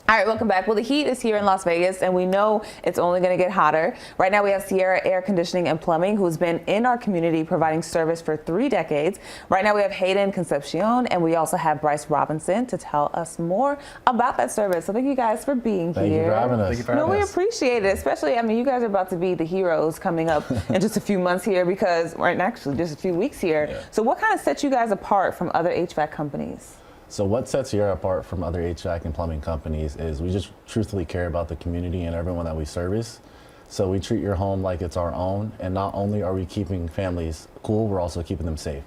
All right, welcome back. Well, the heat is here in Las Vegas, and we know it's only going to get hotter. Right now, we have Sierra Air Conditioning and Plumbing, who's been in our community providing service for 3 decades. Right now, we have Hayden Concepcion, and we also have Brice Robinson to tell us more about that service. So thank you guys for being here. Thank you for having us. Thank you for having us. We appreciate it, especially, I mean, you guys are about to be the heroes coming up in just a few months here because, right, actually just a few weeks here. Yeah. So what kind of sets you guys apart from other HVAC companies? So what sets Sierra apart from other HVAC and plumbing companies is we just truthfully care about the community and everyone that we service. So we treat your home like it's our own, and not only are we keeping families cool, we're also keeping them safe.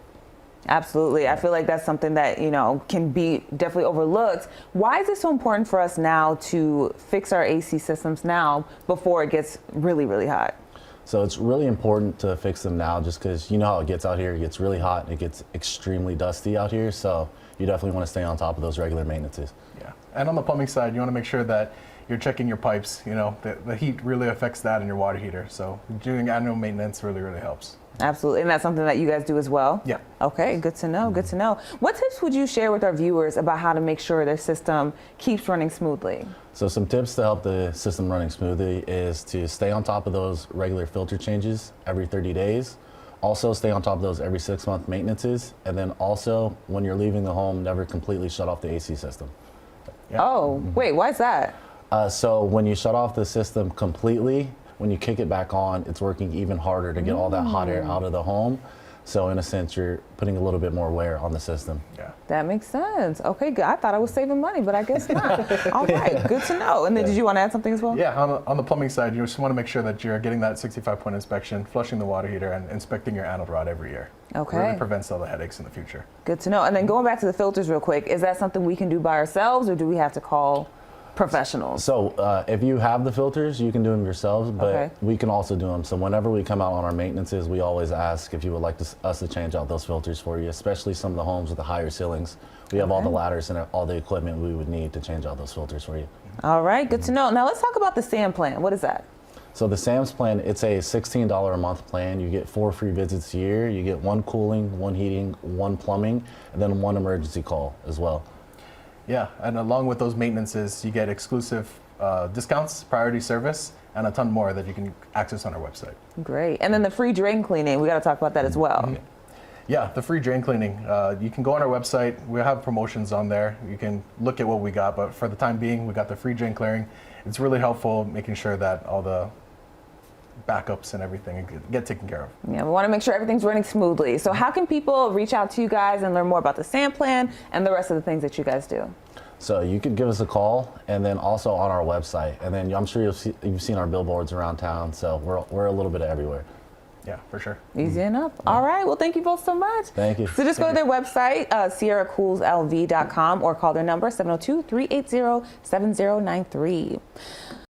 Absolutely. I feel like that's something that, you know, can be definitely overlooked. Why is it so important for us now to fix our AC systems now before it gets really, really hot? So it's really important to fix them now just because you know how it gets out here. It gets really hot and it gets extremely dusty out here. So you definitely want to stay on top of those regular maintenances. Yeah, and on the plumbing side, you want to make sure that you're checking your pipes. You know, the heat really affects that in your water heater. So doing annual maintenance really, really helps. Absolutely. And that's something that you guys do as well? Yeah. Okay, good to know, good to know. What tips would you share with our viewers about how to make sure their system keeps running smoothly? So some tips to help the system running smoothly is to stay on top of those regular filter changes every 30 days. Also stay on top of those every 6-month maintenances. And then also when you're leaving the home, never completely shut off the AC system. Yeah. Oh, wait, why is that? So when you shut off the system completely, when you kick it back on, it's working even harder to get all that hot air out of the home. So in a sense, you're putting a little bit more wear on the system. Yeah. That makes sense. Okay, good. I thought I was saving money, but I guess not. All right, good to know. And then did you want to add something as well? Yeah, on the plumbing side, you just want to make sure that you're getting that 65-point inspection, flushing the water heater, and inspecting your anode rod every year. Okay. It really prevents all the headaches in the future. Good to know. And then going back to the filters real quick, is that something we can do by ourselves or do we have to call professionals? So if you have the filters, you can do them yourselves, but we can also do them. So whenever we come out on our maintenances, we always ask if you would like us to change out those filters for you, especially some of the homes with the higher ceilings. We have all the ladders and all the equipment we would need to change out those filters for you. All right, good to know. Now let's talk about the SAM plan. What is that? So the SAMS plan, it's a $16 a month plan. You get 4 free visits a year. You get 1 cooling, 1 heating, 1 plumbing, and then 1 emergency call as well. Yeah, and along with those maintenances, you get exclusive discounts, priority service, and a ton more that you can access on our website. Great. And then the free drain cleaning, we got to talk about that as well. Yeah, the free drain cleaning. You can go on our website. We have promotions on there. You can look at what we got, but for the time being, we got the free drain clearing. It's really helpful making sure that all the backups and everything get taken care of. Yeah, we want to make sure everything's running smoothly. So how can people reach out to you guys and learn more about the SAM plan and the rest of the things that you guys do? So you could give us a call, and then also on our website. And then I'm sure you've seen our billboards around town, so we're a little bit everywhere. Yeah, for sure. Easy enough. All right. Well, thank you both so much. Thank you. So just go to their website, sierracoolslv.com, or call their number, 702-380-7093.